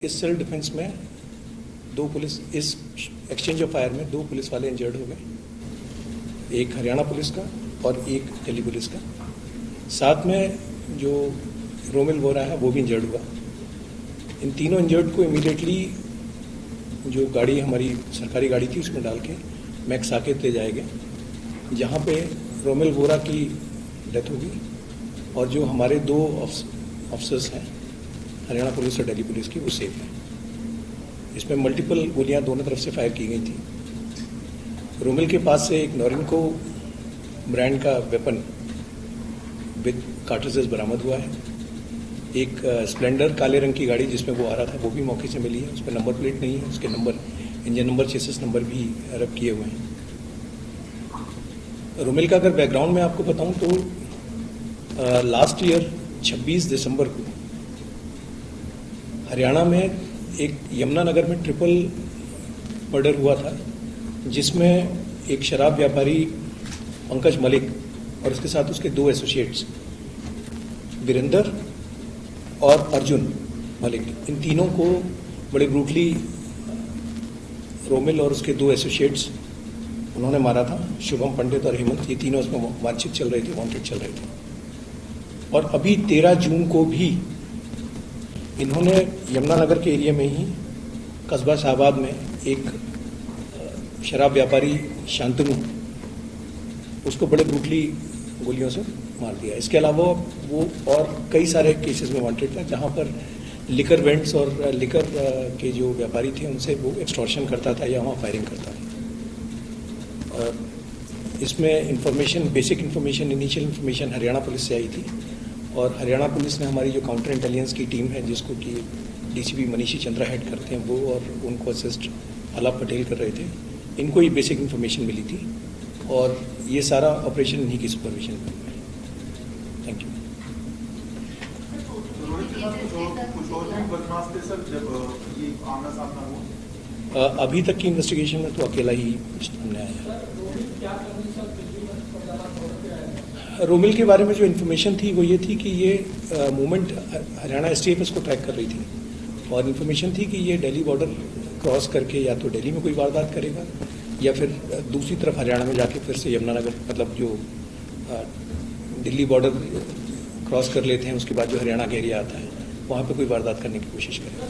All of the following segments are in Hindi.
इस सेल्फ डिफेंस में दो पुलिस, इस एक्सचेंज ऑफ फायर में दो पुलिस वाले इंजर्ड हो गए, एक हरियाणा पुलिस का और एक दिल्ली पुलिस का। साथ में जो रोमिल वोरा है वो भी इंजर्ड हुआ। इन तीनों इंजर्ड को इमीडिएटली जो गाड़ी हमारी सरकारी गाड़ी थी उसमें डाल के मैक्स साकेत ले जाए गए, जहाँ पे रोमिल वोरा की डेथ हो गई और जो हमारे दो ऑफिसर्स हैं हरियाणा पुलिस और दिल्ली पुलिस की वो सेफ है। इसमें मल्टीपल गोलियां दोनों तरफ से फायर की गई थी। रोमिल के पास से एक नॉरिंको ब्रांड का वेपन विद कार्ट्रिजेस बरामद हुआ है। एक स्प्लेंडर काले रंग की गाड़ी जिसमें वो आ रहा था वो भी मौके से मिली है। उस पर नंबर प्लेट नहीं है, उसके number engine number chassis number भी रब किए हुए हैं। रोमिल का अगर बैकग्राउंड में आपको बताऊं तो लास्ट ईयर 26 दिसंबर को हरियाणा में एक यमुनानगर में ट्रिपल मर्डर हुआ था, जिसमें एक शराब व्यापारी पंकज मलिक और उसके साथ उसके दो एसोसिएट्स वीरेंद्र और अर्जुन मलिक, इन तीनों को बड़े ब्रूटली रोमिल और उसके दो एसोसिएट्स उन्होंने मारा था। शुभम पंडित और हेमंत, ये तीनों उसमें वांछित चल रहे थे, वांटेड चल रहे थे। और अभी 13 जून को भी इन्होंने यमुनानगर के एरिया में ही कस्बा शाहबाद में एक शराब व्यापारी शांतनु, उसको बड़े ब्रूटली गोलियों से मार दिया। इसके अलावा वो और कई सारे केसेस में वांटेड था, जहां पर लिकर वेंट्स और लिकर के जो व्यापारी थे उनसे वो एक्सटॉर्शन करता था या वहाँ फायरिंग करता था। इसमें information, basic information, initial information Haryana police से आई थी और हरियाणा पुलिस ने हमारी जो काउंटर इंटेलिजेंस की टीम है जिसको कि डीसीपी मनीषी चंद्रा हेड करते हैं, वो और उनको असिस्ट अलाप पटेल कर रहे थे, इनको ये बेसिक इंफॉर्मेशन मिली थी और ये सारा ऑपरेशन इन्हीं की सुपरविजन में हुआ है। Thank you. अभी तक की इन्वेस्टिगेशन में तो अकेला ही सामने आया है। रोमिल के बारे में जो इन्फॉर्मेशन थी वो ये थी कि ये मूवमेंट हरियाणा एसटीएफ इसको ट्रैक कर रही थी और इन्फॉर्मेशन थी कि ये दिल्ली बॉर्डर क्रॉस करके या तो दिल्ली में कोई वारदात करेगा या फिर दूसरी तरफ हरियाणा में जाके फिर से यमुनानगर, मतलब जो दिल्ली बॉर्डर क्रॉस कर लेते हैं उसके बाद जो हरियाणा का एरिया आता है वहाँ पे कोई वारदात करने की कोशिश करेगा।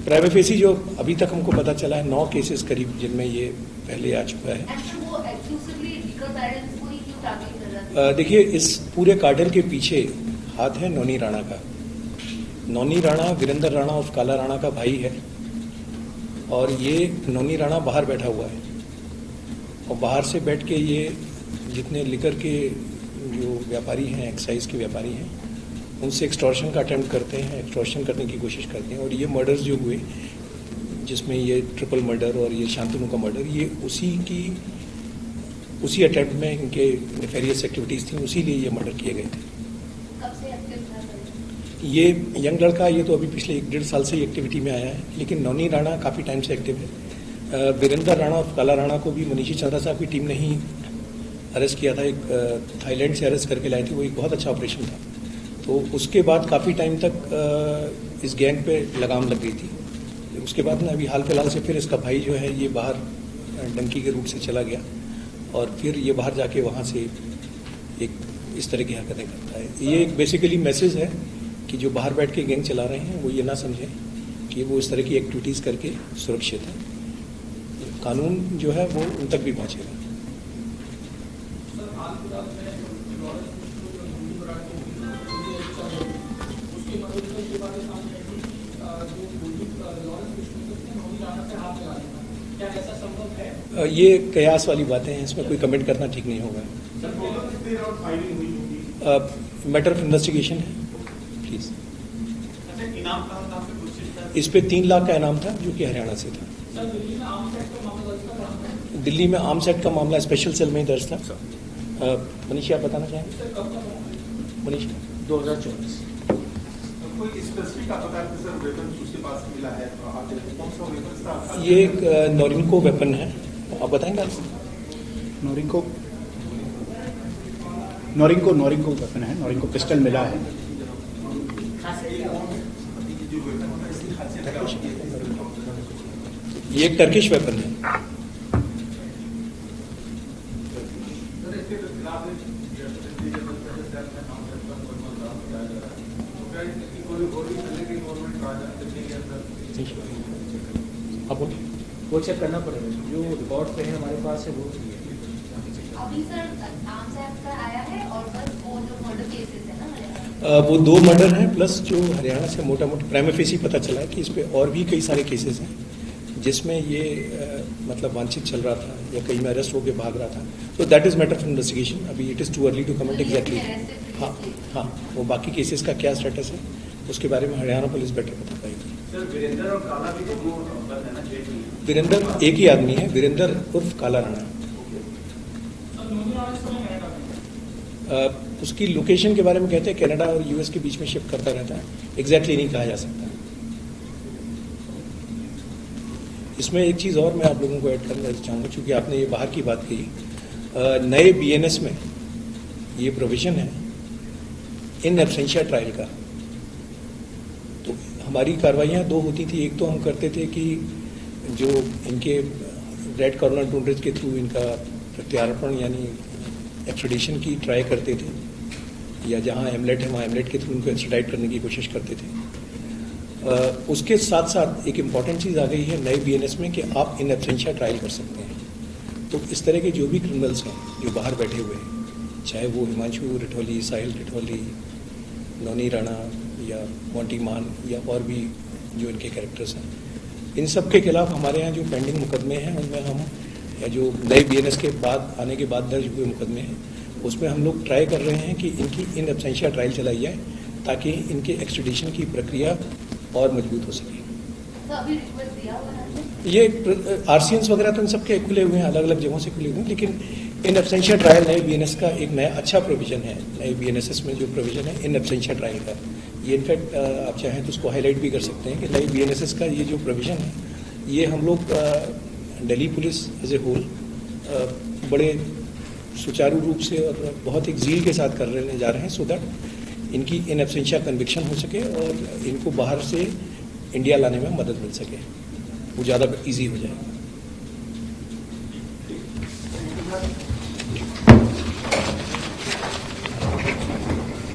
प्राइवेट फेसी जो अभी तक हमको पता चला है 9 केसेस करीब जिनमें ये पहले आ चुका है। देखिए, इस पूरे कार्टेल के पीछे हाथ है नौनी राणा का। नौनी राणा वीरेंद्र राणा और काला राणा का भाई है और ये नौनी राणा बाहर बैठा हुआ है और बाहर से बैठ के ये जितने लिकर के जो व्यापारी हैं, एक्साइज के व्यापारी हैं, उनसे एक्सटॉर्शन का अटेम्प्ट करते हैं, एक्सटॉर्शन करने की कोशिश करते हैं। और ये मर्डर्स जो हुए जिसमें ये ट्रिपल मर्डर और ये शांतनु का मर्डर, ये उसी अटेम्प्ट में इनके नेफेरियस एक्टिविटीज़ थी, उसी लिए ये मर्डर किए गए थे। ये यंग लड़का, ये तो अभी पिछले 1-1.5 साल से ही एक्टिविटी में आया है, लेकिन नौनी राणा काफ़ी टाइम से एक्टिव है। वीरेंद्र राणा और काला राणा को भी मनीषी चंद्रा साहब की टीम ने ही अरेस्ट किया था। एक थाईलैंड से अरेस्ट करके लाए थे, वो एक बहुत अच्छा ऑपरेशन था। तो उसके बाद काफ़ी टाइम तक इस गैंग पे लगाम लग गई थी। उसके बाद ना अभी हाल फिलहाल से फिर इसका भाई जो है ये बाहर डंकी के रूट से चला गया और फिर ये बाहर जाके वहाँ से एक इस तरह की हरकतें करता है। ये एक बेसिकली मैसेज है कि जो बाहर बैठ के गैंग चला रहे हैं वो ये ना समझें कि वो इस तरह की एक्टिविटीज़ करके सुरक्षित है। कानून जो है वो उन तक भी पहुँचेगा। ये कयास वाली बातें हैं, इसमें कोई कमेंट करना ठीक नहीं होगा। मैटर ऑफ इन्वेस्टिगेशन है, प्लीज। इस पे 3 लाख का इनाम था जो कि हरियाणा से था। दिल्ली में आर्म्स एक्ट का मामला स्पेशल सेल में ही दर्ज था। मनीषा आप बताना चाहेंगे? मनीषा 2024 ये एक नॉरिंको वेपन है, आप बताएंगे? नॉरिंको वेपन है, नॉरिंको पिस्टल मिला है ये एक टर्किश वेपन है। वो चेक करना पड़ेगा, जो रिकॉर्ड पे है हमारे पास है वो अभी सर नाम से आपका आया है और बस वो जो मर्डर केसेस है ना वो 2 मर्डर हैं प्लस जो हरियाणा से मोटा मोटा प्राइमा फेसी पता चला है कि इस पे और भी कई सारे केसेस हैं जिसमें ये मतलब वांछित चल रहा था या कहीं में अरेस्ट होकर भाग रहा था। तो that is matter of investigation. अभी it is too early to comment exactly. हाँ हाँ, वो बाकी केसेस का क्या स्टेटस है उसके बारे में हरियाणा पुलिस बेटर बता पाएगी। सर वीरेंद्र और काला भी तो बंद है ना जेल में? वीरेंद्र एक ही आदमी है, वीरेंद्र उर्फ काला राणा। उसकी लोकेशन के बारे में कहते हैं कनाडा और यूएस के बीच में शिफ्ट करता रहता है, एग्जैक्टली नहीं कहा जा सकता। इसमें एक चीज़ और मैं आप लोगों को ऐड करना चाहूँगा, क्योंकि आपने ये बाहर की बात कही। नए बीएनएस में ये प्रोविजन है इन एब्सेंशिया ट्रायल का। तो हमारी कार्रवाइयाँ 2 होती थी। एक तो हम करते थे कि जो इनके रेड कॉर्नर ड्रोनरेज के थ्रू इनका प्रत्यार्पण यानी एक्सट्रेडिशन की ट्राई करते थे, या जहाँ एमलेट है वहाँ एमलेट के थ्रू उनको एक्सट्राइट करने की कोशिश करते थे। उसके साथ साथ एक इम्पॉर्टेंट चीज़ आ गई है नए बीएनएस में कि आप इन एब्सेंशिया ट्रायल कर सकते हैं। तो इस तरह के जो भी क्रिमिनल्स हैं जो बाहर बैठे हुए हैं, चाहे वो हिमांशु रिठौली, साहिल रिठौली, नौनी राणा या मोंटी मान या और भी जो इनके कैरेक्टर्स हैं, इन सब के खिलाफ हमारे यहाँ जो पेंडिंग मुकदमे हैं उनमें हम या जो नए बीएनएस के बाद आने के बाद दर्ज हुए मुकदमे हैं उसमें हम लोग ट्राई कर रहे हैं कि इनकी इन एब्सेंशिया ट्रायल चलाई जाए ताकि इनके एक्सट्रेडिशन की प्रक्रिया और मजबूत हो सके। तो अभी रिक्वेस्ट दिया हुआ है ये आरसीएंस वगैरह तो इन सबके खुले हुए हैं, अलग अलग जगहों से खुले हुए हैं, लेकिन इन एब्सेंशिया ट्रायल नए बीएनएस का एक नया अच्छा प्रोविजन है। नए बीएनएसएस में जो प्रोविजन है इन एब्सेंशिया ट्रायल का, ये इनफैक्ट आप चाहें तो उसको हाईलाइट भी कर सकते हैं कि नए बीएनएसएस का ये जो प्रोविजन है ये हम लोग Delhi police as a whole बड़े सुचारू रूप से और बहुत एक जील के साथ करने जा रहे हैं, सो दैट इनकी इन एब्सेंशिया कन्विक्शन हो सके और इनको बाहर से इंडिया लाने में मदद मिल सके, वो ज़्यादा ईजी हो जाए।